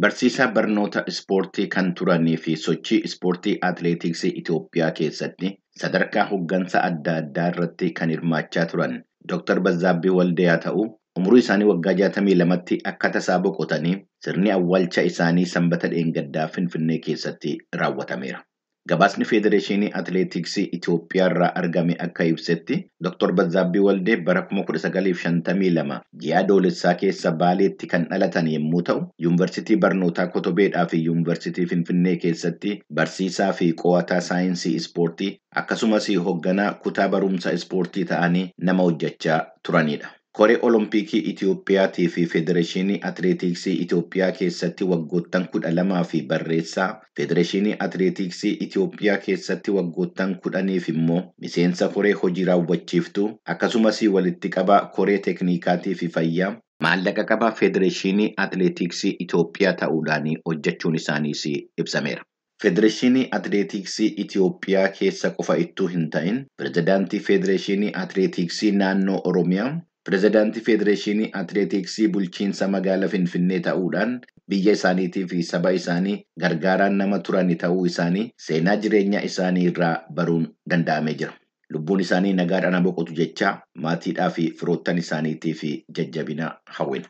Barsiisaa barnoota ispoortii kan turanii fi sochii ispoortii atileetiksii Itoophiyaa keessatti sadarkaa hooggansa adda addaa irratti kan hirmaachaa turan Dr. Bazaabbii Waldayaa ta'uu umurii isaanii waggaa 62tti akka tasaa boqotanii sirni awwaalcha isaanii sanbata dheengaddaa Finfinnee keessatti raawwatameera. Gabaasni Federeeshinii Atileetiksii Itoophiyaa irraa argame akka ibsetti Dr. Bazaabbii Waldee bara 1952 ji'a Adoolessaa keessa Baaleetti kan dhalatan yommuu ta'u, Yuunivarsiitii Barnootaa Kotobeedhaa fi Yuunivarsiitii Finfinnee keessatti barsiisaa fi qo'ataa saayinsii ispoortii akkasumas hoogganaa kutaa barumsa ispoortii ta'anii nama hojjechaa turanidha. Koree Olompikii Itoophiyaatii fi Federeeshinii Atileetiksii Itoophiyaa keessatti waggoottan 12 fi barreessaa Federeeshinii Atileetiksii Itoophiyaa keessatti waggoottan 10 immoo miseensa koree hojii raawwachiiftuu akkasumas walitti qabaa koree teeknikaatii fi fayyaa maallaqa qabaa Federeeshinii Atileetiksii Itoophiyaa ta'uudhaan hojjechuun isaaniis ibsameera. Federeeshinii Atileetiksii Itoophiyaa keessa qofa ittuu hin ta'in pirezidaantii Federeeshinii Atileetiksii naannoo Oromiyaa Pireezidaantii Federeeshinii Atileetiksii bulchiinsa magaalaa Finfinnee ta'uudhaan biyya isaaniitii fi saba isaanii gargaaraan nama turan ta'uu isaanii seenaa jireenya isaanii irraa baruun danda'amee jira. Lubbuun isaanii nagaadhaan boqotu jechaa maatiidhaa fi firoottan isaaniitii fi jajjabina hawwina.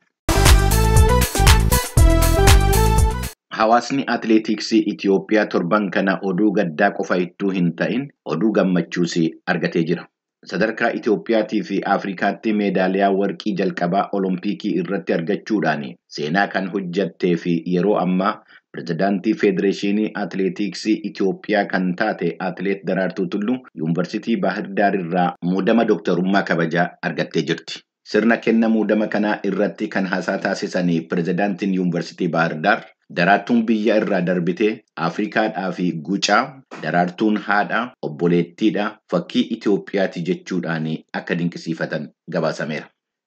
Hawaasni atileetiksii Itoophiyaa torban kana oduu gaddaa qofa ittuu hin ta'in oduu gammachuus argatee jira. Sadarkaa Itoophiyaatii fi Afrikaatti meedaaliyaa warqii jalqabaa Olompikii irratti argachuudhaan seenaa kan hojjattee fi yeroo ammaa pirezidaantii Federeeshinii Atileetiksii Itoophiyaa kan taate Atileet Daraartuu Tulluu Yuunivarsiitii Baahir Daar irraa muudama dooktarummaa kabajaa argattee jirti. Sirna kenna muudama kanaa irratti kan haasaa taasisanii pirezidaantiin Yuunivarsiitii Baahir Daar Daraartuun biyya irraa darbitee Afrikaadhaa fi gucaa Daraartuun haadha obboleettiidha fakkii Itoophiyaati jechuudhaan akka dinqisiifatan gabaasameera.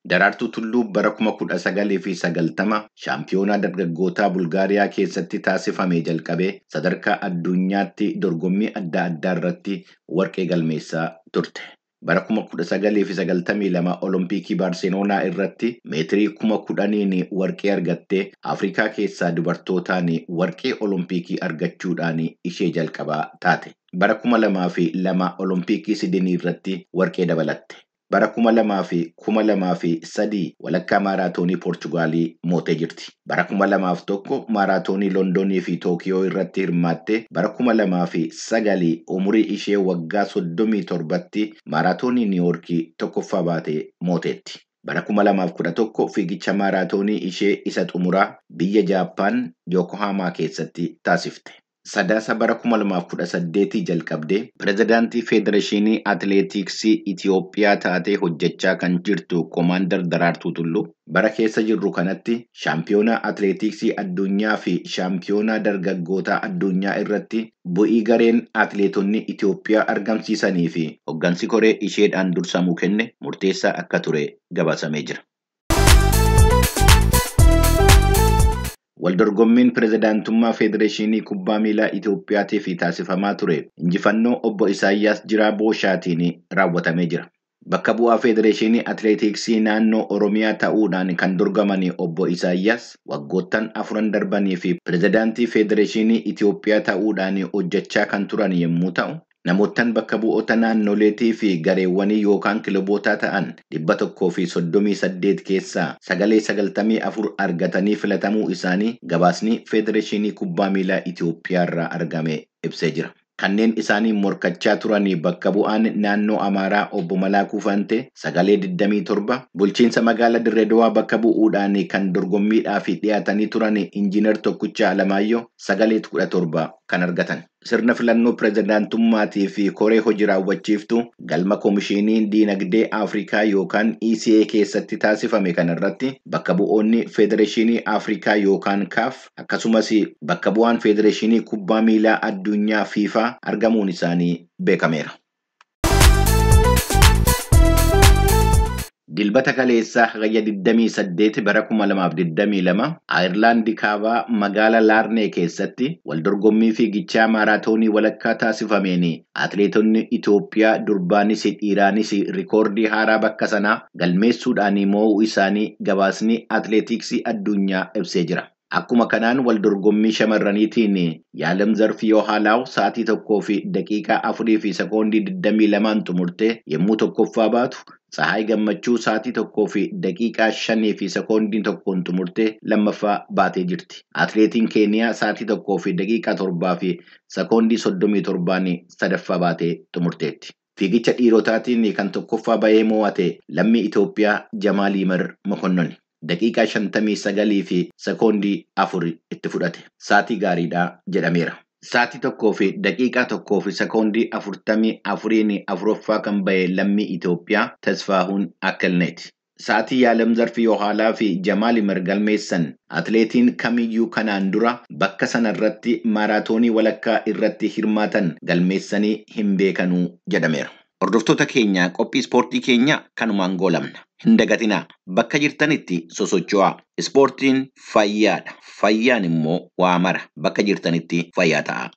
Daraartuu Tulluu bara 1990 shaampiyoonaa dargaggootaa Bulgaariyaa keessatti taasifamee jalqabee sadarkaa addunyaatti dorgommii adda addaa irratti warqee galmeessaa turte. Bara 1992 Olompikii Baarseloonaa irratti meetirii 10,000 warqee argattee Afrikaa keessaa dubartootaan warqee Olompikii argachuudhaan ishee jalqabaa taate. Bara 2002 Olompikii Sidinii irratti warqee dabalatte. Bara 2003 walakkaa maaraatoonii Poorchugaalii mootee jirti. Bara 2001 maaraatoonii Londonii fi Tookiyoo irratti hirmaattee bara 2009 umurii ishee waggaa 37tti maaraatoonii Niiwuorkii tokkoffaa baatee mooteetti. Bara 2011 fiigicha maaraatoonii ishee isa xumuraa biyya Jaappaan Yookohaamaa keessatti taasifte. Sadaasa bara 2018 jalqabdee pirezidaantii Federeeshinii Atileetiksii Itoophiyaa taatee hojjechaa kan jirtu Koomaandar Daraartuu Tulluu bara keessa jirru kanatti shaampiyoonaa atileetiksii addunyaa fi shaampiyoonaa dargaggootaa addunyaa irratti bu'ii gareen atileetonni Itoophiyaa argamsiisanii fi hooggansi koree isheedhaan dursamuu kenne murteessaa akka ture gabaasamee jira. Waldorgommiin pirezidaantummaa Federeeshinii Kubbaa Miilaa Itoophiyaatiif taasifamaa ture injifannoo obbo Isaayyaas Jiraa Booshaatiin raawwatamee jira. Bakka bu'aa Federeeshinii Atileetiksii naannoo Oromiyaa ta'uudhaan kan dorgoman obbo Isaayyaas waggoottan 4 darbanii fi pirezidaantii Federeeshinii Itoophiyaa ta'uudhaan hojjechaa kan turan yommuu ta'u, namoottan bakka bu'oota naannoleetii fi gareewwanii yookaan kilobootaa ta'an 138 keessaa 994 argatanii filatamuu isaanii gabaasni Federeeshinii Kubbaa Miilaa Itoophiyaa irraa argame ibsee jira. Kanneen isaanii morkachaa turanii bakka bu'aan naannoo Amaaraa obbo Malaakuu Fantee 927 bulchiinsa magaalaa Dirree Dawaa bakka bu'uudhaan kan dorgommiidhaaf dhiyaatanii turan Injiinar Tokkichaa Alamaayyoo 917 kan argatan. Sirna filannoo pirezidaantummaatii fi koree hojii raawwachiiftuu galma Koomishinii Diinagdee Afrikaa yookaan ECA keessatti taasifame kanarratti bakka bu'oonni Federeeshinii Afrikaa yookaan CAF akkasumas bakka bu'aan Federeeshinii Kubbaa Miilaa Addunyaa FIFA argamuun isaanii beekameera. Dilbata kaleessaa hagayya 28 bara 2022 Ayirlaandii kaabaa magaalaa Laarnee keessatti waldorgommii fiigichaa maaraatoonii walakkaa taasifameen atileetonni Itoophiyaa durbaanis dhiiraanis rikoordii haaraa bakka sanaa galmeessuudhaan moo'uu isaanii gabaasni atileetiksii addunyaa ibsee jira. Akkuma kanaan wal dorgommii shamarraniitiin yaalam zarfii yoo haalaawu sa'aatii 1 fi daqiiqaa 4 fi sekoondii 22 xumurtee yommuu tokkoffaa baatu, Tsahaay Gammachuu sa'aatii 1 fi daqiiqaa 5 fi sekoondii 1 xumurtee lammaffaa baatee jirti. Atileetiin Keeniyaa sa'aatii 1 fi daqiiqaa 7 fi sekoondii 37 sadaffaa baatee xumurteetti. Fiigicha dhiirotaatiin kan tokkoffaa bahee mo'ate lammii Itoophiyaa Jamaal Yimar Mokonnon. Daqiiqaa 59 fi sekoondii 4 itti fudhate. Sa'aatii gaariidhaa jedhameera. Sa'aatii 1 fi daqiiqaa 1 fi sekoondii 44 afuraffaa kan bahe lammii Itoophiyaa Tasfaahuun Akkalneeti. Sa'aatii yaalam zarfii Yohaalaa fi Jamaal Yimar galmeessan atileetiin kamiyyuu kanaan dura bakka sanarratti maaraatoonii walakkaa irratti hirmaatan galmeessanii hin beekanuu jedhameera. Hordoftoota keenya qophii ispoortii keenya kanumaan goolabna. Hin dagatinaa bakka jirtanitti sosocho'aa. Ispoortiin fayyaadha. Fayyaan immoo waa mara bakka jirtanitti fayyaa ta'a.